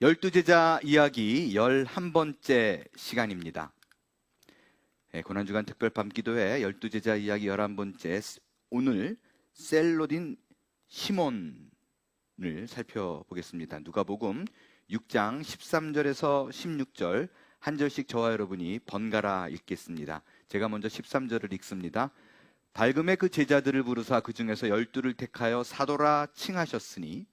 열두 제자 이야기 11번째 시간입니다. 고난주간 특별밤 기도회 열두 제자 이야기 11번째, 오늘 셀롯인 시몬을 살펴보겠습니다. 누가복음 6장 13절에서 16절 한 절씩 저와 여러분이 번갈아 읽겠습니다. 제가 먼저 13절을 읽습니다. 발금에 그 제자들을 부르사 그 중에서 12를 택하여 사도라 칭하셨으니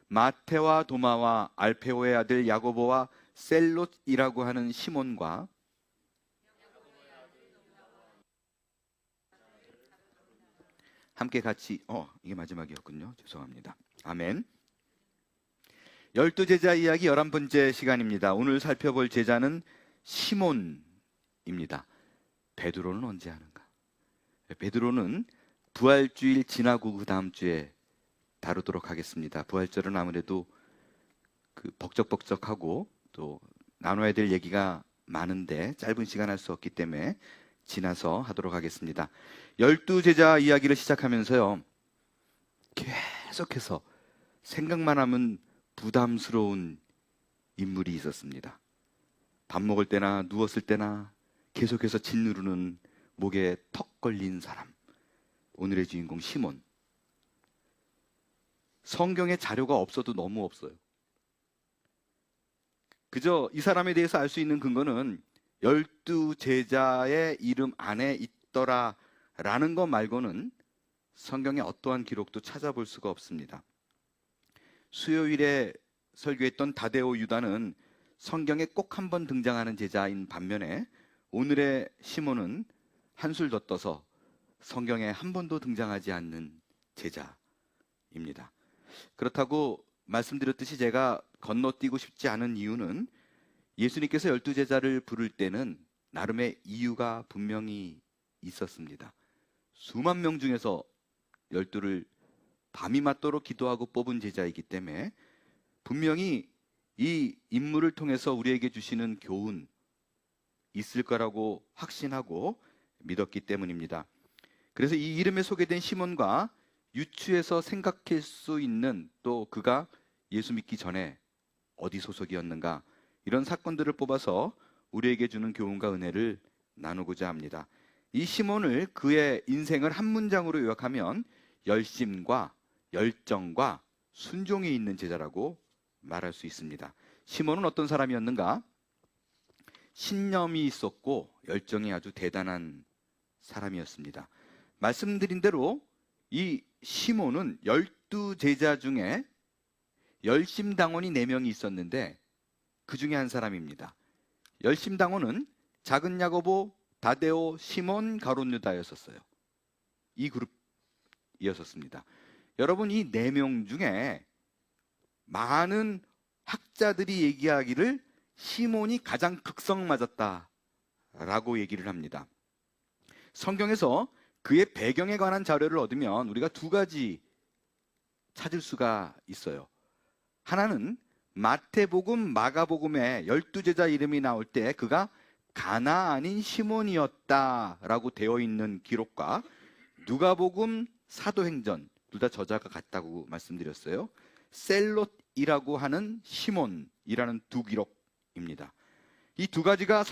마테와 도마와 알페오의 아들 야고보와 셀롯이라고 하는 시몬과 함께 같이 이게 마지막이었군요. 죄송합니다. 아멘. 열두 제자 이야기 11번째 시간입니다. 오늘 살펴볼 제자는 시몬입니다. 베드로는 언제 하는가? 베드로는 부활주일 지나고 그 다음 주에 다루도록 하겠습니다. 부활절은 아무래도 벅적벅적하고 또 나눠야 될 얘기가 많은데 짧은 시간 할 수 없기 때문에 지나서 하도록 하겠습니다. 열두 제자 이야기를 시작하면서요, 계속해서 생각만 하면 부담스러운 인물이 있었습니다. 밥 먹을 때나 누웠을 때나 계속해서 짓누르는 목에 턱 걸린 사람, 오늘의 주인공 시몬. 성경에 자료가 없어도 너무 없어요. 그저 이 사람에 대해서 알 수 있는 근거는 열두 제자의 이름 안에 있더라 라는 것 말고는 성경에 어떠한 기록도 찾아볼 수가 없습니다. 수요일에 설교했던 다데오 유다는 성경에 꼭 한 번 등장하는 제자인 반면에 오늘의 시몬은 한술 더 떠서 성경에 한 번도 등장하지 않는 제자입니다. 그렇다고 말씀드렸듯이 제가 건너뛰고 싶지 않은 이유는 예수님께서 열두 제자를 부를 때는 나름의 이유가 분명히 있었습니다. 수만 명 중에서 열두를 밤이 맞도록 기도하고 뽑은 제자이기 때문에 분명히 이 인물을 통해서 우리에게 주시는 교훈 있을 거라고 확신하고 믿었기 때문입니다. 그래서 이 이름에 소개된 시몬과 유추해서 생각할 수 있는, 또 그가 예수 믿기 전에 어디 소속이었는가, 이런 사건들을 뽑아서 우리에게 주는 교훈과 은혜를 나누고자 합니다. 이 시몬을, 그의 인생을 한 문장으로 요약하면 열심과 열정과 순종이 있는 제자라고 말할 수 있습니다. 시몬은 어떤 사람이었는가? 신념이 있었고 열정이 아주 대단한 사람이었습니다. 말씀드린 대로 이 시몬은 열두 제자 중에 열심당원이 4명이 있었는데 그 중에 한 사람입니다. 열심당원은 작은 야고보, 다데오, 시몬, 가룟 유다였었어요. 이 그룹이었습니다. 여러분, 이 4명 중에 많은 학자들이 얘기하기를 시몬이 가장 극성 맞았다라고 얘기를 합니다. 성경에서 그의 배경에 관한 자료를 얻으면 우리가 2가지 찾을 수가 있어요. 하나는 마태복음, 마가복음에 열두 제자 이름이 나올 때 그가 가나안인 시몬이었다라고 되어 있는 기록과 누가복음, 사도행전, 둘 다 저자가 같다고 말씀드렸어요. 셀롯이라고 하는 시몬이라는 2 기록입니다. 이 2가지가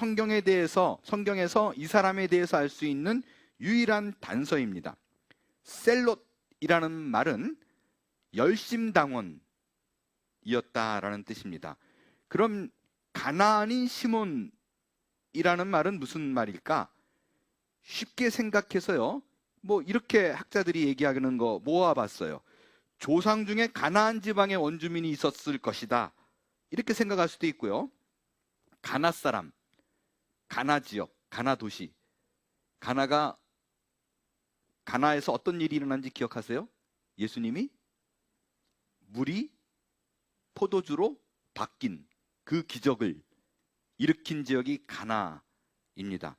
성경에서 이 사람에 대해서 알 수 있는 유일한 단서입니다. 셀롯이라는 말은 열심당원이었다라는 뜻입니다. 그럼 가나안인 시몬이라는 말은 무슨 말일까? 쉽게 생각해서요, 이렇게 학자들이 얘기하는 거 모아봤어요. 조상 중에 가나안 지방의 원주민이 있었을 것이다, 이렇게 생각할 수도 있고요. 가나 사람, 가나 지역, 가나 도시. 가나에서 어떤 일이 일어난지 기억하세요? 예수님이 물이 포도주로 바뀐 그 기적을 일으킨 지역이 가나입니다.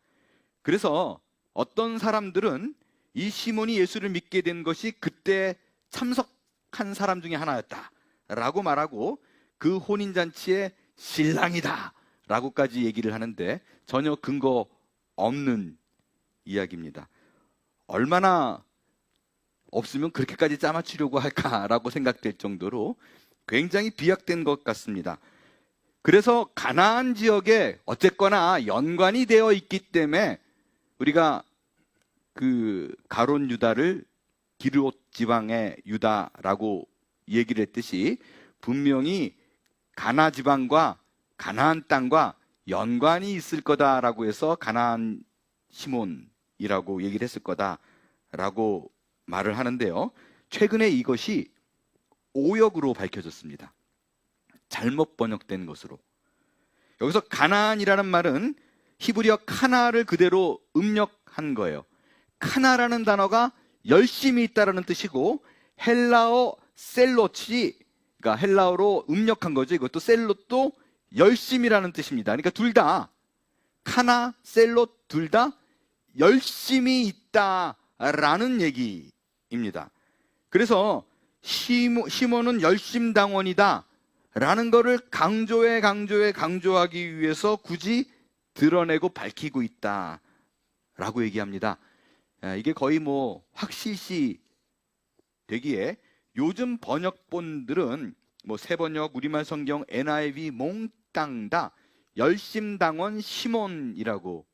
그래서 어떤 사람들은 이 시몬이 예수를 믿게 된 것이 그때 참석한 사람 중에 하나였다라고 말하고 그 혼인잔치의 신랑이다 라고까지 얘기를 하는데 전혀 근거 없는 이야기입니다. 얼마나 없으면 그렇게까지 짜맞추려고 할까라고 생각될 정도로 굉장히 비약된 것 같습니다. 그래서 가나안 지역에 어쨌거나 연관이 되어 있기 때문에 우리가 그 가론 유다를 기르옷 지방의 유다라고 얘기를 했듯이 분명히 가나 지방과 가나안 땅과 연관이 있을 거다라고 해서 가나안 시몬이라고 얘기를 했을 거다라고 말을 하는데요. 최근에 이것이 오역으로 밝혀졌습니다. 잘못 번역된 것으로. 여기서 가나안이라는 말은 히브리어 카나를 그대로 음력한 거예요. 카나라는 단어가 열심히 있다라는 뜻이고 헬라어 셀롯이, 그러니까 헬라어로 음력한 거죠. 이것도 셀롯도 열심이라는 뜻입니다. 그러니까 둘 다 카나, 셀롯 둘 다 열심히 있다라는 얘기입니다. 그래서 시몬은 열심당원이다 라는 거를 강조하기 위해서 굳이 드러내고 밝히고 있다 라고 얘기합니다. 이게 거의 뭐 확실시 되기에 요즘 번역본들은 뭐 새번역, 우리말 성경, NIV 몽땅 다 열심당원 시몬이라고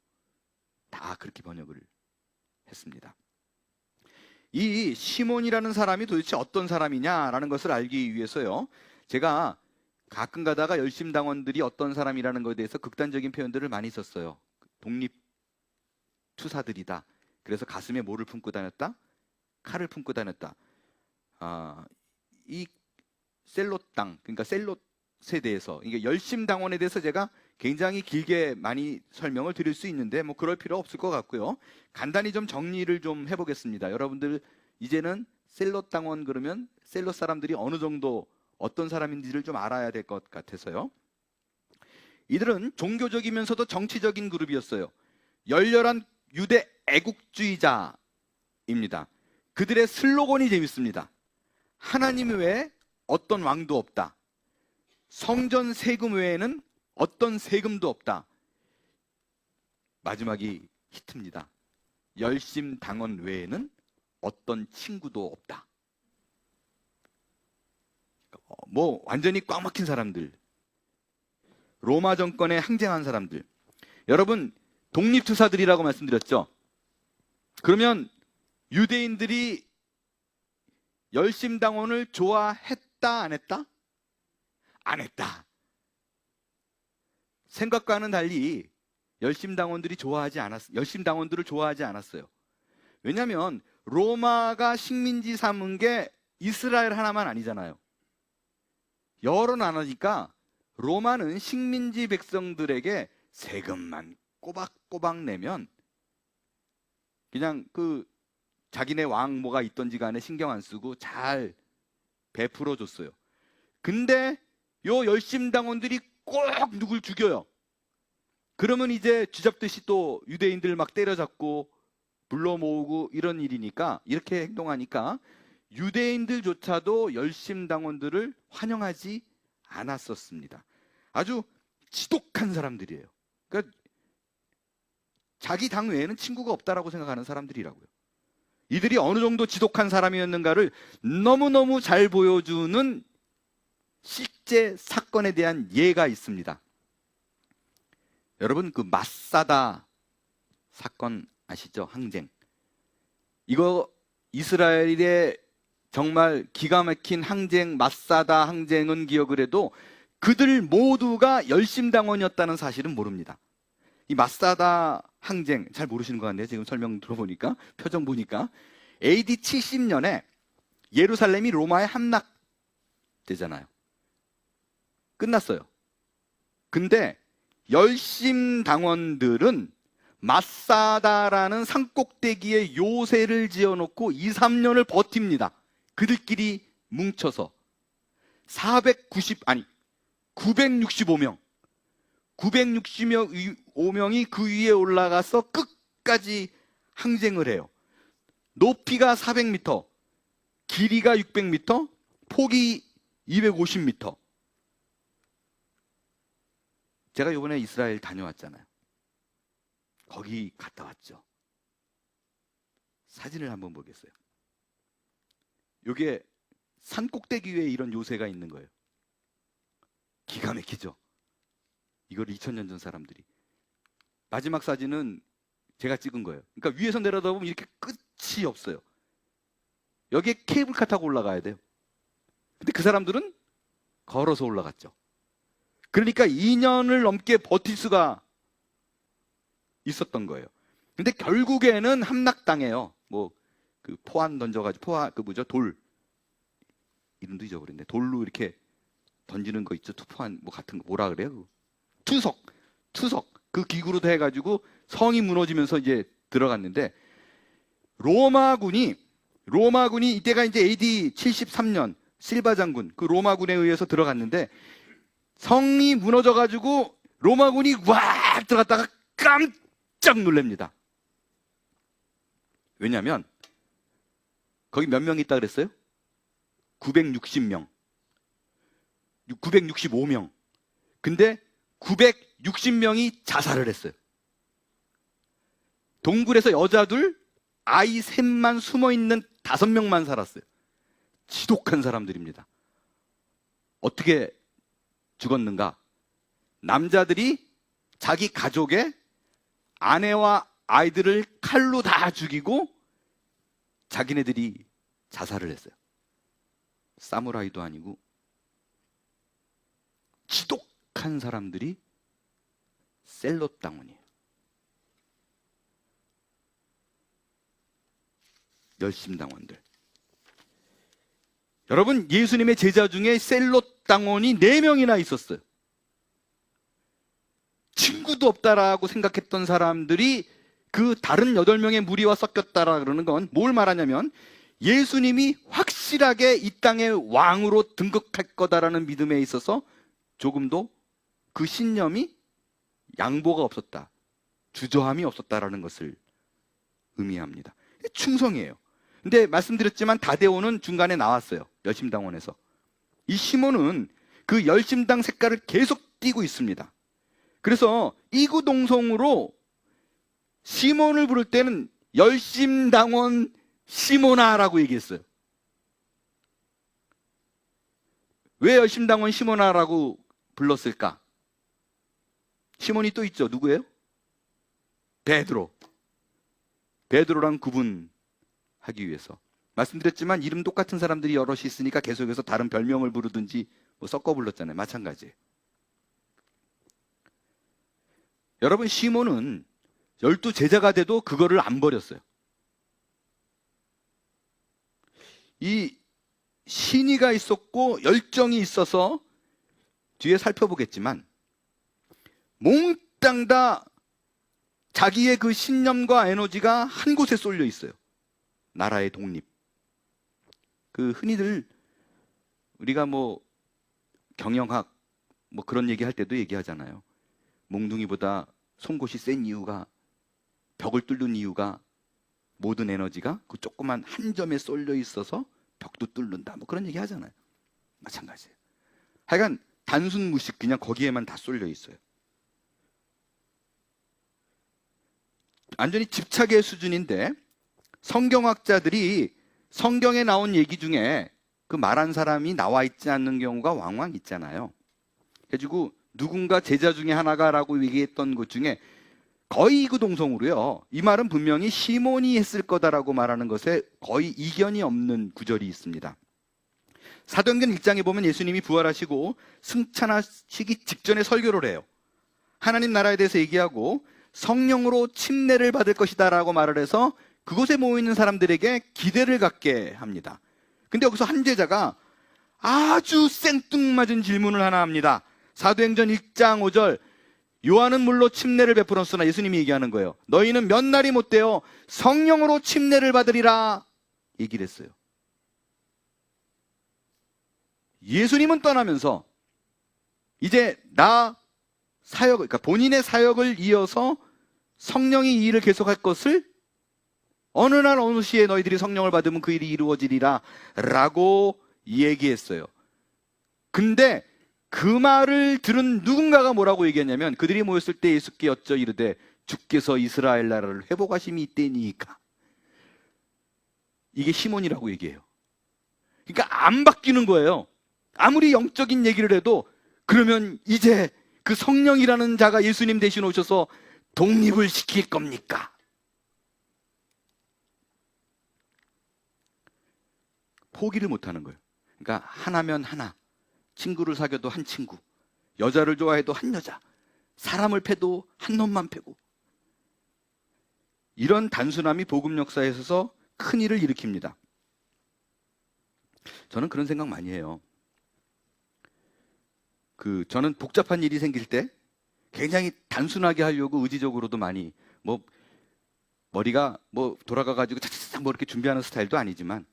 다 그렇게 번역을 했습니다. 이 시몬이라는 사람이 도대체 어떤 사람이냐라는 것을 알기 위해서요, 제가 가끔 가다가 열심당원들이 어떤 사람이라는 것에 대해서 극단적인 표현들을 많이 썼어요. 독립투사들이다. 그래서 가슴에 뭐를 품고 다녔다? 칼을 품고 다녔다. 이 셀롯 땅, 그러니까 셀롯에 대해서, 이게 열심당원에 대해서 제가 굉장히 길게 많이 설명을 드릴 수 있는데 뭐 그럴 필요 없을 것 같고요. 간단히 좀 정리를 좀 해보겠습니다. 여러분들 이제는 셀롯 당원 그러면 셀롯 사람들이 어느 정도 어떤 사람인지를 좀 알아야 될 것 같아서요. 이들은 종교적이면서도 정치적인 그룹이었어요. 열렬한 유대 애국주의자입니다. 그들의 슬로건이 재밌습니다. 하나님 외에 어떤 왕도 없다. 성전 세금 외에는 어떤 세금도 없다. 마지막이 히트입니다. 열심당원 외에는 어떤 친구도 없다. 뭐 완전히 꽉 막힌 사람들, 로마 정권에 항쟁한 사람들. 여러분, 독립투사들이라고 말씀드렸죠. 그러면 유대인들이 열심당원을 좋아했다, 안 했다? 안 했다. 생각과는 달리 열심당원들을 좋아하지 않았어요. 왜냐하면 로마가 식민지 삼은 게 이스라엘 하나만 아니잖아요. 여러 나라니까 로마는 식민지 백성들에게 세금만 꼬박꼬박 내면 그냥 그 자기네 왕 뭐가 있던지 간에 신경 안 쓰고 잘 베풀어 줬어요. 근데 요 열심당원들이 꼭 누굴 죽여요. 그러면 이제 쥐잡듯이 또 유대인들 막 때려잡고 불러 모으고 이런 일이니까, 이렇게 행동하니까 유대인들조차도 열심당원들을 환영하지 않았었습니다. 아주 지독한 사람들이에요. 그러니까 자기 당 외에는 친구가 없다라고 생각하는 사람들이라고요. 이들이 어느 정도 지독한 사람이었는가를 너무너무 잘 보여주는 실제 사건에 대한 예가 있습니다. 여러분, 그 마사다 사건 아시죠? 항쟁. 이거 이스라엘의 정말 기가 막힌 항쟁, 마사다 항쟁은 기억을 해도 그들 모두가 열심당원이었다는 사실은 모릅니다. 이 마사다 항쟁 잘 모르시는 것 같네요. 지금 설명 들어보니까, 표정 보니까. AD 70년에 예루살렘이 로마에 함락되잖아요. 끝났어요. 근데 열심당원들은 마사다라는 산꼭대기에 요새를 지어놓고 2, 3년을 버팁니다. 그들끼리 뭉쳐서 965명이 그 위에 올라가서 끝까지 항쟁을 해요. 높이가 400m, 길이가 600m, 폭이 250m. 제가 이번에 이스라엘 다녀왔잖아요. 거기 갔다 왔죠. 사진을 한번 보겠어요. 이게 산 꼭대기 위에 이런 요새가 있는 거예요. 기가 막히죠. 이걸 2000년 전 사람들이. 마지막 사진은 제가 찍은 거예요. 그러니까 위에서 내려다보면 이렇게 끝이 없어요. 여기에 케이블카 타고 올라가야 돼요. 근데 그 사람들은 걸어서 올라갔죠. 그러니까 2년을 넘게 버틸 수가 있었던 거예요. 근데 결국에는 함락당해요. 뭐 그 포안 던져가지고 돌 이름도 잊어버렸네. 돌로 이렇게 던지는 거 있죠. 투포안 뭐 같은 거 뭐라 그래요? 투석 그 기구로 해가지고 성이 무너지면서 이제 들어갔는데 로마군이 이때가 이제 AD 73년 실바 장군 그 로마군에 의해서 들어갔는데 성이 무너져가지고 로마군이 와 들어갔다가 깜짝 놀랍니다. 왜냐하면 거기 몇 명 있다 그랬어요? 960명, 965명. 근데 960명이 자살을 했어요. 동굴에서 여자 둘, 아이 셋만 숨어있는 5명만 살았어요. 지독한 사람들입니다. 어떻게 죽었는가? 남자들이 자기 가족의 아내와 아이들을 칼로 다 죽이고 자기네들이 자살을 했어요. 사무라이도 아니고 지독한 사람들이 셀롯 당원이에요. 열심당원들. 여러분, 예수님의 제자 중에 셀롯 당원이 4명이나 있었어요. 친구도 없다라고 생각했던 사람들이 그 다른 8명의 무리와 섞였다라 그러는 건 뭘 말하냐면 예수님이 확실하게 이 땅의 왕으로 등극할 거다라는 믿음에 있어서 조금도 그 신념이 양보가 없었다, 주저함이 없었다라는 것을 의미합니다. 충성이에요. 근데 말씀드렸지만 다데오는 중간에 나왔어요. 열심당원에서. 이 시몬은 그 열심당 색깔을 계속 띠고 있습니다. 그래서 이구동성으로 시몬을 부를 때는 열심당원 시몬아라고 얘기했어요. 왜 열심당원 시몬아라고 불렀을까? 시몬이 또 있죠. 누구예요? 베드로랑 구분하기 위해서. 말씀드렸지만 이름 똑같은 사람들이 여럿이 있으니까 계속해서 다른 별명을 부르든지 뭐 섞어 불렀잖아요. 마찬가지예요. 여러분, 시몬은 12제자가 돼도 그거를 안 버렸어요. 이 신의가 있었고 열정이 있어서 뒤에 살펴보겠지만 몽땅 다 자기의 그 신념과 에너지가 한 곳에 쏠려 있어요. 나라의 독립. 그 흔히들 우리가 뭐 경영학 뭐 그런 얘기할 때도 얘기하잖아요. 몽둥이보다 송곳이 센 이유가, 벽을 뚫는 이유가 모든 에너지가 그 조그만 한 점에 쏠려 있어서 벽도 뚫는다. 뭐 그런 얘기 하잖아요. 마찬가지예요. 하여간 단순 무식 그냥 거기에만 다 쏠려 있어요. 완전히 집착의 수준인데 성경학자들이 성경에 나온 얘기 중에 그 말한 사람이 나와 있지 않는 경우가 왕왕 있잖아요. 그래가지고 누군가 제자 중에 하나가라고 얘기했던 것 중에 거의 이구동성으로요. 이 말은 분명히 시몬이 했을 거다라고 말하는 것에 거의 이견이 없는 구절이 있습니다. 사도행전 1장에 보면 예수님이 부활하시고 승천하시기 직전에 설교를 해요. 하나님 나라에 대해서 얘기하고 성령으로 침례를 받을 것이다 라고 말을 해서 그곳에 모여있는 사람들에게 기대를 갖게 합니다. 근데 여기서 한 제자가 아주 생뚱맞은 질문을 하나 합니다. 사도행전 1장 5절, 요한은 물로 침례를 베풀었으나, 예수님이 얘기하는 거예요. 너희는 몇 날이 못되어 성령으로 침례를 받으리라 얘기를 했어요. 예수님은 떠나면서 이제 그러니까 본인의 사역을 이어서 성령이 이 일을 계속할 것을 어느 날 어느 시에 너희들이 성령을 받으면 그 일이 이루어지리라 라고 얘기했어요. 근데 그 말을 들은 누군가가 뭐라고 얘기했냐면, 그들이 모였을 때 예수께 여쭤 이르되 주께서 이스라엘 나라를 회복하심이 있대니까. 이게 시몬이라고 얘기해요. 그러니까 안 바뀌는 거예요. 아무리 영적인 얘기를 해도 그러면 이제 그 성령이라는 자가 예수님 대신 오셔서 독립을 시킬 겁니까? 포기를 못하는 거예요. 그러니까 하나면 하나, 친구를 사귀어도 한 친구, 여자를 좋아해도 한 여자, 사람을 패도 한 놈만 패고, 이런 단순함이 복음 역사에 있어서 큰 일을 일으킵니다. 저는 그런 생각 많이 해요. 저는 복잡한 일이 생길 때 굉장히 단순하게 하려고 의지적으로도 많이, 머리가 돌아가가지고 차차차 이렇게 준비하는 스타일도 아니지만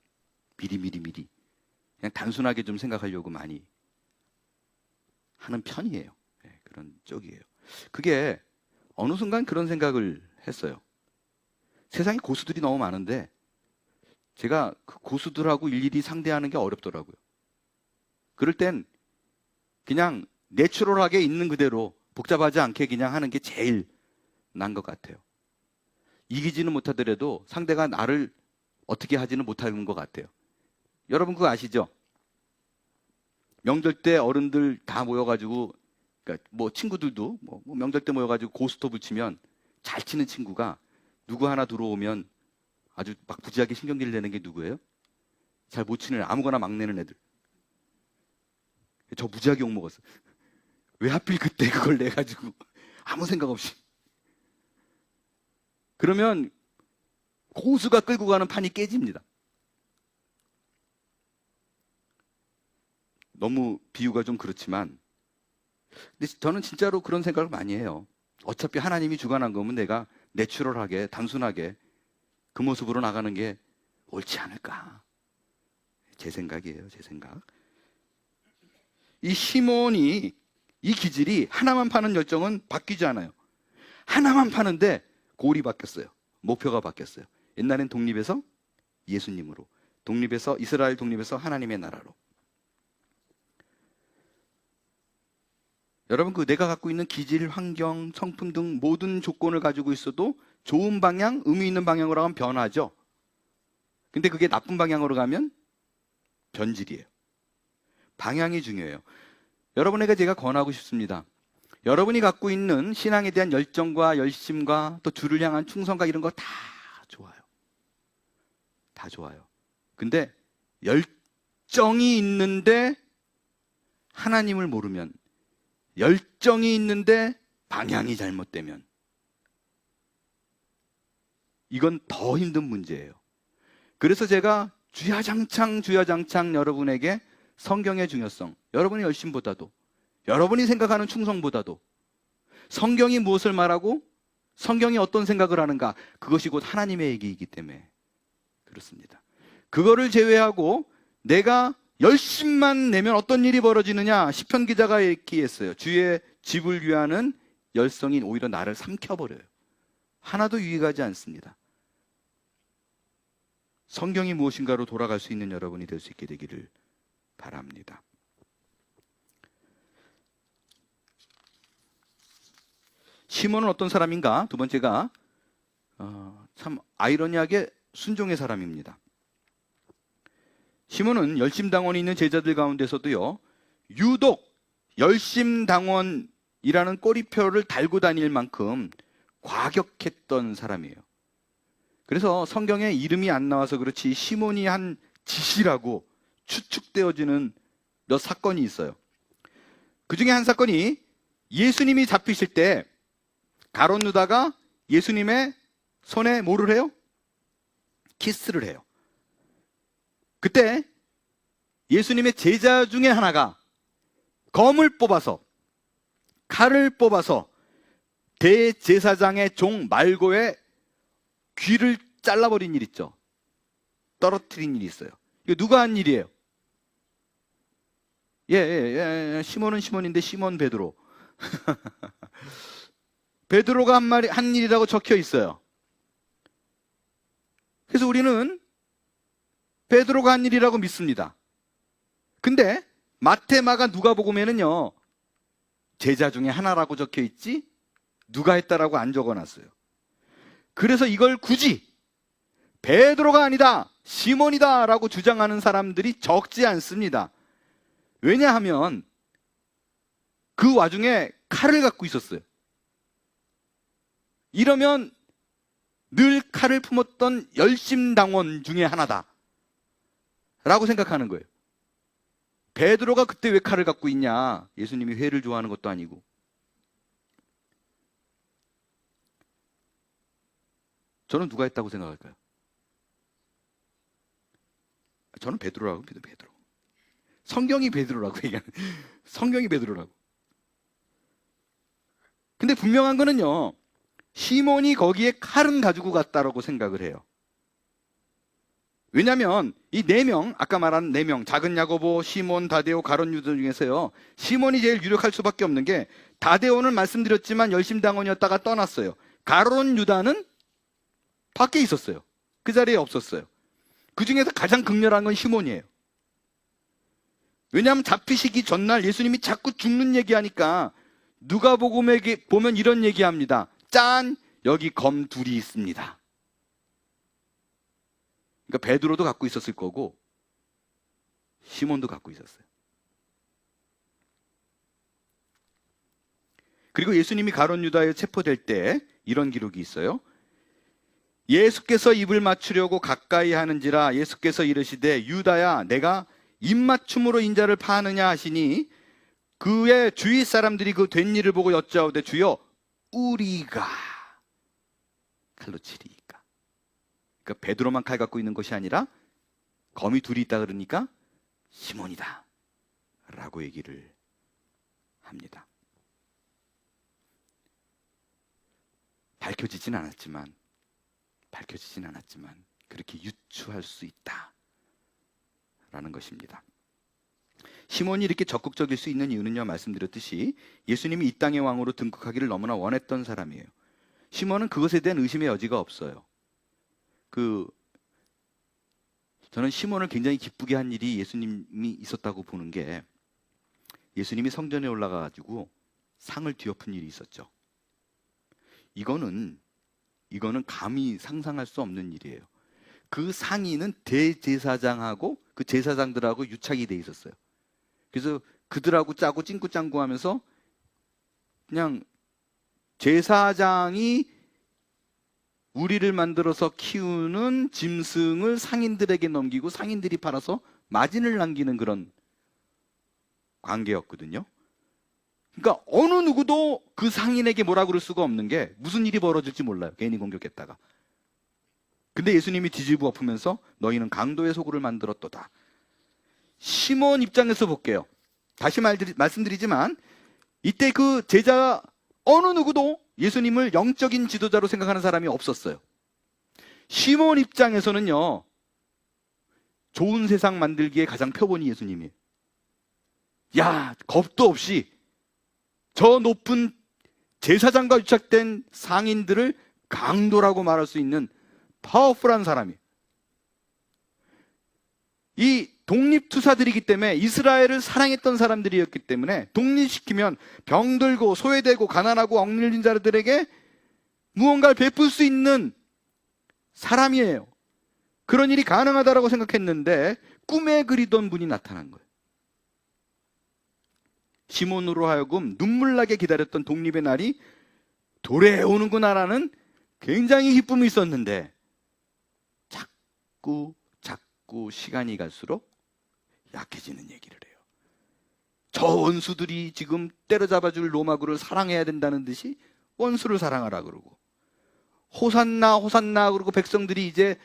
미리 그냥 단순하게 좀 생각하려고 많이 하는 편이에요. 네, 그런 쪽이에요. 그게 어느 순간 그런 생각을 했어요. 세상에 고수들이 너무 많은데 제가 그 고수들하고 일일이 상대하는 게 어렵더라고요. 그럴 땐 그냥 내추럴하게 있는 그대로 복잡하지 않게 그냥 하는 게 제일 난 것 같아요. 이기지는 못하더라도 상대가 나를 어떻게 하지는 못하는 것 같아요. 여러분 그거 아시죠? 명절 때 어른들 다 모여가지고, 그러니까 친구들도 명절 때 모여가지고 고스톱을 치면 잘 치는 친구가 누구 하나 들어오면 아주 막 부지하게 신경질 내는 게 누구예요? 잘 못 치는 아무거나 막 내는 애들. 저 무지하게 욕먹었어. 왜 하필 그때 그걸 내가지고 아무 생각 없이. 그러면 고수가 끌고 가는 판이 깨집니다. 너무 비유가 좀 그렇지만, 근데 저는 진짜로 그런 생각을 많이 해요. 어차피 하나님이 주관한 거면 내가 내추럴하게, 단순하게 그 모습으로 나가는 게 옳지 않을까. 제 생각이에요, 제 생각. 이 시몬이, 이 기질이 하나만 파는 열정은 바뀌지 않아요. 하나만 파는데 골이 바뀌었어요. 목표가 바뀌었어요. 옛날엔 독립에서 예수님으로, 독립에서, 이스라엘 독립에서 하나님의 나라로. 여러분, 내가 갖고 있는 기질, 환경, 성품 등 모든 조건을 가지고 있어도 좋은 방향, 의미 있는 방향으로 가면 변하죠. 근데 그게 나쁜 방향으로 가면 변질이에요. 방향이 중요해요. 여러분에게 제가 권하고 싶습니다. 여러분이 갖고 있는 신앙에 대한 열정과 열심과 또 주를 향한 충성과 이런 거 다 좋아요. 다 좋아요. 근데 열정이 있는데 하나님을 모르면, 열정이 있는데 방향이 잘못되면 이건 더 힘든 문제예요. 그래서 제가 주야장창 여러분에게 성경의 중요성, 여러분의 열심보다도, 여러분이 생각하는 충성보다도 성경이 무엇을 말하고 성경이 어떤 생각을 하는가, 그것이 곧 하나님의 얘기이기 때문에 그렇습니다. 그거를 제외하고 내가 열심만 내면 어떤 일이 벌어지느냐, 시편 기자가 얘기했어요. 주의 집을 위하는 열성이 오히려 나를 삼켜버려요. 하나도 유익하지 않습니다. 성경이 무엇인가로 돌아갈 수 있는 여러분이 될 수 있게 되기를 바랍니다. 시몬은 어떤 사람인가? 두 번째가 참 아이러니하게 순종의 사람입니다. 시몬은 열심당원이 있는 제자들 가운데서도요, 유독 열심당원이라는 꼬리표를 달고 다닐 만큼 과격했던 사람이에요. 그래서 성경에 이름이 안 나와서 그렇지 시몬이 한 짓이라고 추측되어지는 몇 사건이 있어요. 그 중에 한 사건이 예수님이 잡히실 때 가룟 유다가 예수님의 손에 뭐를 해요? 키스를 해요. 그때 예수님의 제자 중에 하나가 검을 뽑아서, 칼을 뽑아서 대제사장의 종 말고의 귀를 잘라버린 일 있죠. 떨어뜨린 일이 있어요. 이거 누가 한 일이에요? 시몬은 시몬인데 시몬 베드로. 베드로가 한 일이라고 적혀 있어요. 그래서 우리는 베드로가 한 일이라고 믿습니다. 근데 마태, 마가, 누가복음에는요, 제자 중에 하나라고 적혀 있지 누가 했다라고 안 적어놨어요. 그래서 이걸 굳이 베드로가 아니다, 시몬이다라고 주장하는 사람들이 적지 않습니다. 왜냐하면 그 와중에 칼을 갖고 있었어요. 이러면 늘 칼을 품었던 열심당원 중에 하나다 라고 생각하는 거예요. 베드로가 그때 왜 칼을 갖고 있냐? 예수님이 회를 좋아하는 것도 아니고. 저는 누가 했다고 생각할까요? 저는 베드로라고 믿어요. 베드로. 성경이 베드로라고 얘기하는. 성경이 베드로라고. 근데 분명한 거는요, 시몬이 거기에 칼은 가지고 갔다라고 생각을 해요. 왜냐하면 이 4명, 아까 말한 4명, 작은 야고보, 시몬, 다데오, 가룟 유다 중에서요, 시몬이 제일 유력할 수밖에 없는 게, 다데오는 말씀드렸지만 열심당원이었다가 떠났어요. 가룟 유다는 밖에 있었어요. 그 자리에 없었어요. 그 중에서 가장 극렬한 건 시몬이에요. 왜냐하면 잡히시기 전날 예수님이 자꾸 죽는 얘기하니까 누가복음에 보면 이런 얘기합니다. 짠! 여기 검 둘이 있습니다. 그러니까 베드로도 갖고 있었을 거고 시몬도 갖고 있었어요. 그리고 예수님이 가룟 유다에 체포될 때 이런 기록이 있어요. 예수께서 입을 맞추려고 가까이 하는지라 예수께서 이르시되 유다야 내가 입맞춤으로 인자를 파느냐 하시니 그의 주위 사람들이 그 된 일을 보고 여짜오되 주여 우리가 칼로 치리이까. 그러니까 베드로만 칼 갖고 있는 것이 아니라 검이 둘이 있다 그러니까 시몬이다 라고 얘기를 합니다. 밝혀지진 않았지만 그렇게 유추할 수 있다라는 것입니다. 시몬이 이렇게 적극적일 수 있는 이유는요, 말씀드렸듯이 예수님이 이 땅의 왕으로 등극하기를 너무나 원했던 사람이에요. 시몬은 그것에 대한 의심의 여지가 없어요. 저는 시몬을 굉장히 기쁘게 한 일이 예수님이 있었다고 보는 게, 예수님이 성전에 올라가가지고 상을 뒤엎은 일이 있었죠. 이거는 감히 상상할 수 없는 일이에요. 그 상인은 대제사장하고 그 제사장들하고 유착이 돼 있었어요. 그래서 그들하고 짜고 찡꾸짱구 하면서 그냥 제사장이 우리를 만들어서 키우는 짐승을 상인들에게 넘기고 상인들이 팔아서 마진을 남기는 그런 관계였거든요. 그러니까 어느 누구도 그 상인에게 뭐라 그럴 수가 없는 게 무슨 일이 벌어질지 몰라요. 괜히 공격했다가. 근데 예수님이 뒤집어 엎으면서 너희는 강도의 소굴을 만들었도다. 시몬 입장에서 볼게요. 다시 말씀드리지만 이때 그 제자 어느 누구도 예수님을 영적인 지도자로 생각하는 사람이 없었어요. 시몬 입장에서는요, 좋은 세상 만들기에 가장 표본이 예수님이에요. 야, 겁도 없이 저 높은 제사장과 유착된 상인들을 강도라고 말할 수 있는 파워풀한 사람이에요. 이 독립투사들이기 때문에 이스라엘을 사랑했던 사람들이었기 때문에 독립시키면 병들고 소외되고 가난하고 억눌린 자들에게 무언가를 베풀 수 있는 사람이에요. 그런 일이 가능하다고 생각했는데 꿈에 그리던 분이 나타난 거예요. 시몬으로 하여금 눈물나게 기다렸던 독립의 날이 도래오는구나라는 굉장히 기쁨이 있었는데 자꾸 시간이 갈수록 약해지는 얘기를 해요. 저 원수들이 지금 때려잡아줄 로마구를 사랑해야 된다는 듯이 원수를 사랑하라 그러고, 호산나 호산나 그러고 백성들이 이제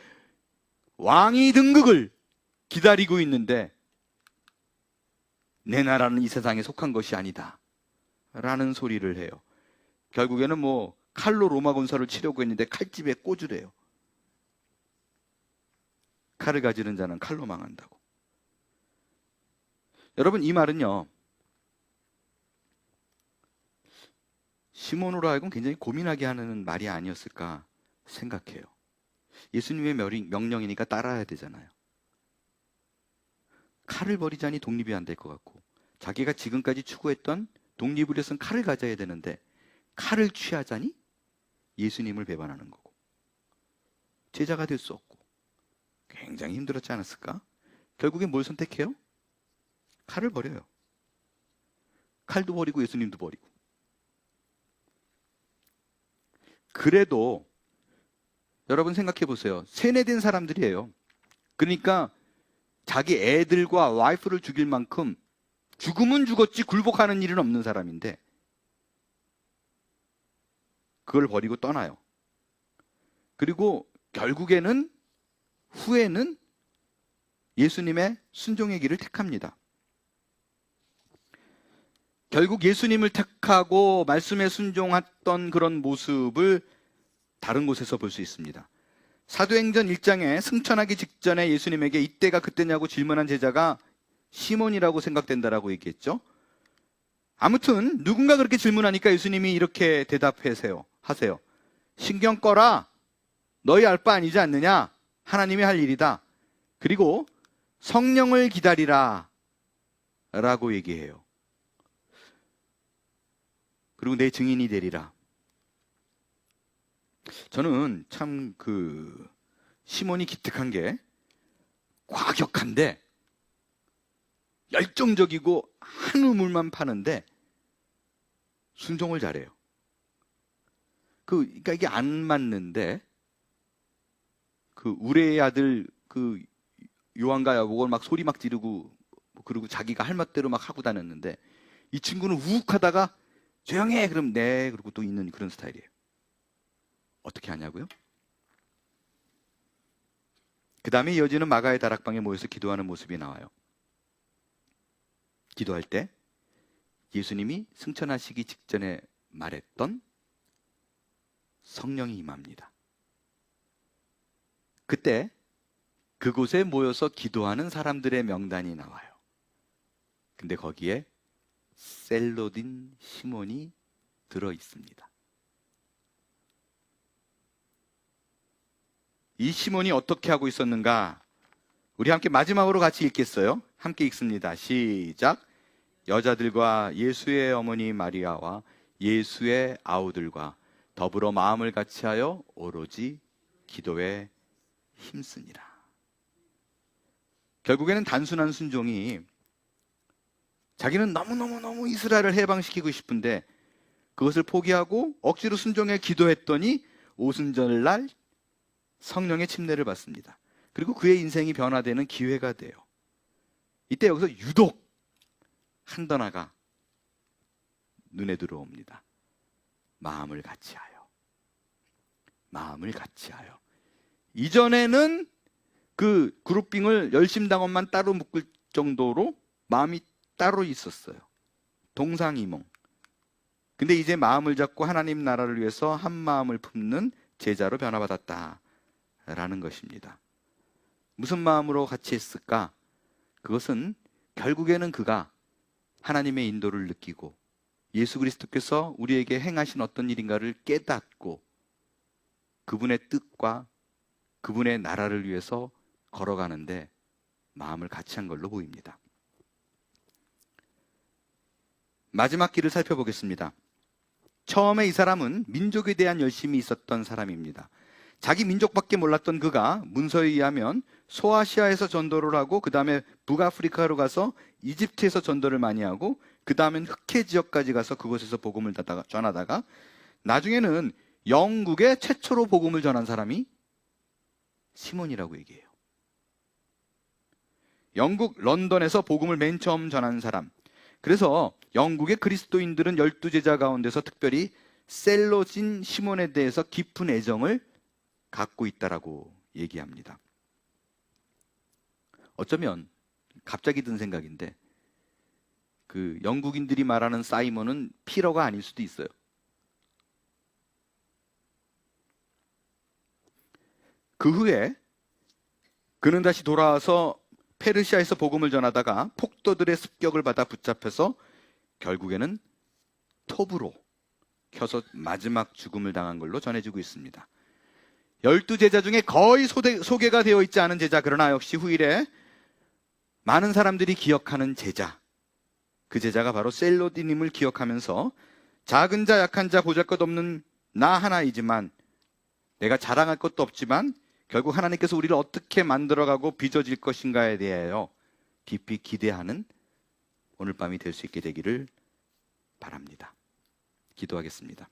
왕이 등극을 기다리고 있는데 내 나라는 이 세상에 속한 것이 아니다 라는 소리를 해요. 결국에는 뭐 칼로 로마 군사를 치려고 했는데 칼집에 꽂으래요. 칼을 가지는 자는 칼로 망한다고. 여러분, 이 말은요, 시몬으로 하여금 굉장히 고민하게 하는 말이 아니었을까 생각해요. 예수님의 명령이니까 따라야 되잖아요. 칼을 버리자니 독립이 안 될 것 같고, 자기가 지금까지 추구했던 독립을 위해서는 칼을 가져야 되는데 칼을 취하자니 예수님을 배반하는 거고, 제자가 될 수 없고 굉장히 힘들었지 않았을까? 결국에 뭘 선택해요? 칼을 버려요. 칼도 버리고 예수님도 버리고. 그래도 여러분 생각해 보세요. 세뇌된 사람들이에요. 그러니까 자기 애들과 와이프를 죽일 만큼 죽으면 죽었지 굴복하는 일은 없는 사람인데 그걸 버리고 떠나요. 그리고 결국에는 후에는 예수님의 순종의 길을 택합니다. 결국 예수님을 택하고 말씀에 순종했던 그런 모습을 다른 곳에서 볼 수 있습니다. 사도행전 1장에 승천하기 직전에 예수님에게 이때가 그때냐고 질문한 제자가 시몬이라고 생각된다라고 얘기했죠. 아무튼 누군가 그렇게 질문하니까 예수님이 이렇게 대답하세요. 신경 꺼라. 너희 알 바 아니지 않느냐? 하나님이 할 일이다. 그리고 성령을 기다리라 라고 얘기해요. 그리고 내 증인이 되리라. 저는 참 시몬이 기특한 게 과격한데 열정적이고 한 우물만 파는데 순종을 잘해요. 그러니까 이게 안 맞는데 우레의 아들 요한과 야고보를 막 소리 막 지르고 그리고 자기가 할 맛대로 막 하고 다녔는데 이 친구는 우욱하다가 조용해 그럼 네 그러고 또 있는 그런 스타일이에요. 어떻게 하냐고요? 그 다음에 이어지는 마가의 다락방에 모여서 기도하는 모습이 나와요. 기도할 때 예수님이 승천하시기 직전에 말했던 성령이 임합니다. 그때 그곳에 모여서 기도하는 사람들의 명단이 나와요. 근데 거기에 셀로딘 시몬이 들어 있습니다. 이 시몬이 어떻게 하고 있었는가? 우리 함께 마지막으로 같이 읽겠어요? 함께 읽습니다. 시작. 여자들과 예수의 어머니 마리아와 예수의 아우들과 더불어 마음을 같이하여 오로지 기도에 힘쓰니라. 결국에는 단순한 순종이 자기는 너무너무 이스라엘을 해방시키고 싶은데 그것을 포기하고 억지로 순종해 기도했더니 오순절날 성령의 침례를 받습니다. 그리고 그의 인생이 변화되는 기회가 돼요. 이때 여기서 유독 한던화가 눈에 들어옵니다. 마음을 같이하여. 마음을 같이하여. 이전에는 그 그룹빙을 열심당원만 따로 묶을 정도로 마음이 따로 있었어요. 동상이몽. 근데 이제 마음을 잡고 하나님 나라를 위해서 한 마음을 품는 제자로 변화받았다라는 것입니다. 무슨 마음으로 같이 했을까? 그것은 결국에는 그가 하나님의 인도를 느끼고 예수 그리스도께서 우리에게 행하신 어떤 일인가를 깨닫고 그분의 뜻과 그분의 나라를 위해서 걸어가는데 마음을 같이 한 걸로 보입니다. 마지막 길을 살펴보겠습니다. 처음에 이 사람은 민족에 대한 열심이 있었던 사람입니다. 자기 민족밖에 몰랐던 그가 문서에 의하면 소아시아에서 전도를 하고 그 다음에 북아프리카로 가서 이집트에서 전도를 많이 하고 그 다음엔 흑해 지역까지 가서 그곳에서 복음을 전하다가 나중에는 영국에 최초로 복음을 전한 사람이 시몬이라고 얘기해요. 영국 런던에서 복음을 맨 처음 전한 사람. 그래서 영국의 그리스도인들은 12제자 가운데서 특별히 셀로딘 시몬에 대해서 깊은 애정을 갖고 있다라고 얘기합니다. 어쩌면 갑자기 든 생각인데 그 영국인들이 말하는 사이먼은 피러가 아닐 수도 있어요. 그 후에 그는 다시 돌아와서 페르시아에서 복음을 전하다가 폭도들의 습격을 받아 붙잡혀서 결국에는 톱으로 켜서 마지막 죽음을 당한 걸로 전해지고 있습니다. 12제자 중에 거의 소개가 되어 있지 않은 제자, 그러나 역시 후일에 많은 사람들이 기억하는 제자, 그 제자가 바로 셀로디님을 기억하면서 작은 자 약한 자 보잘것없는 나 하나이지만 내가 자랑할 것도 없지만 결국 하나님께서 우리를 어떻게 만들어가고 빚어질 것인가에 대하여 깊이 기대하는 오늘 밤이 될 수 있게 되기를 바랍니다. 기도하겠습니다.